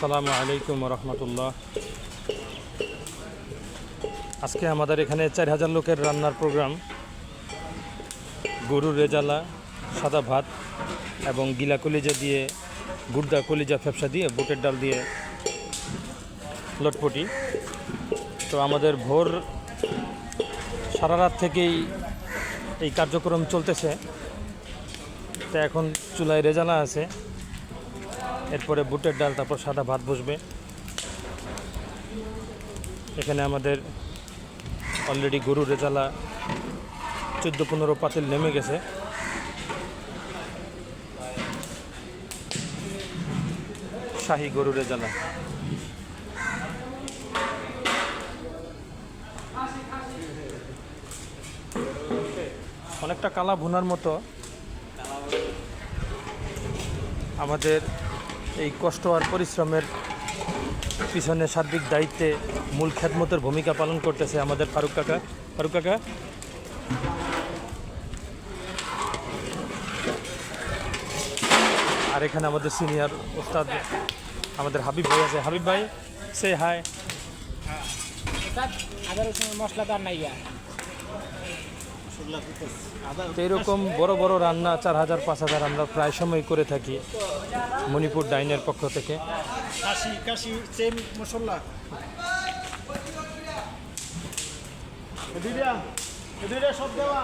আসসালামু আলাইকুম রহমতুল্লাহ। আজকে আমাদের এখানে 4000 লোকের রান্নার প্রোগ্রাম। গরুর রেজালা, সাদা ভাত এবং গিলা কলিজা দিয়ে, গুর্দা কলিজা ফ্যাপসা দিয়ে, বুটের ডাল দিয়ে লটপটি। তো আমাদের ভোর সারা রাত থেকেই এই কার্যক্রম চলতেছে। তো এখন চুলায় রেজালা আছে, এরপরে বুটের ডাল, তারপর সাদা ভাত বসবে। এখানে আমাদের অলরেডি গরুর রেজালা 14-15 পাতিল নেমে গেছে। শাহী গরুর রেজালা। অনেকটা কালা ভুনার মতো। আমাদের এই কষ্ট আর পরিশ্রমের পিছনে সার্বিক দায়িত্বে মূল খেদমতের ভূমিকা পালন করতেছে আমাদের ফারুক কাকা। আর এখানে আমাদের সিনিয়র ওস্তাদ আমাদের হাবিব ভাই আছে। হাবিব ভাই, সে হাই। মশলাদার নাইয়া তো এরকম বড় বড় রান্না 4000-5000 আমরা প্রায় সময় করে থাকি মণিপুর ডাইনের পক্ষ থেকে। কাশি সেম মশলা সব দেওয়া।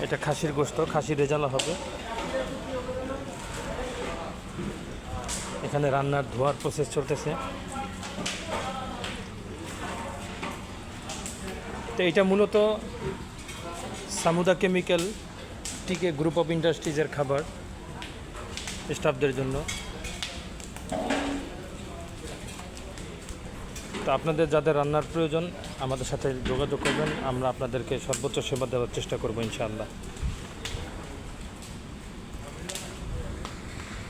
এটা খাসির গোশত, খাসির রেজালা হবে। এখানে রান্নার ধোয়ার প্রসেস চলতেছে। তো এটা মূলত সামুদা কেমিক্যাল টিকে গ্রুপ অফ ইন্ডাস্ট্রিজের খাবার স্টাফদের জন্য। তো আপনাদের যাদের রান্নার প্রয়োজন আমাদের সাথে যোগাযোগ করবেন, আমরা আপনাদেরকে সর্বোচ্চ সেবা দেওয়ার চেষ্টা করব ইনশাআল্লাহ।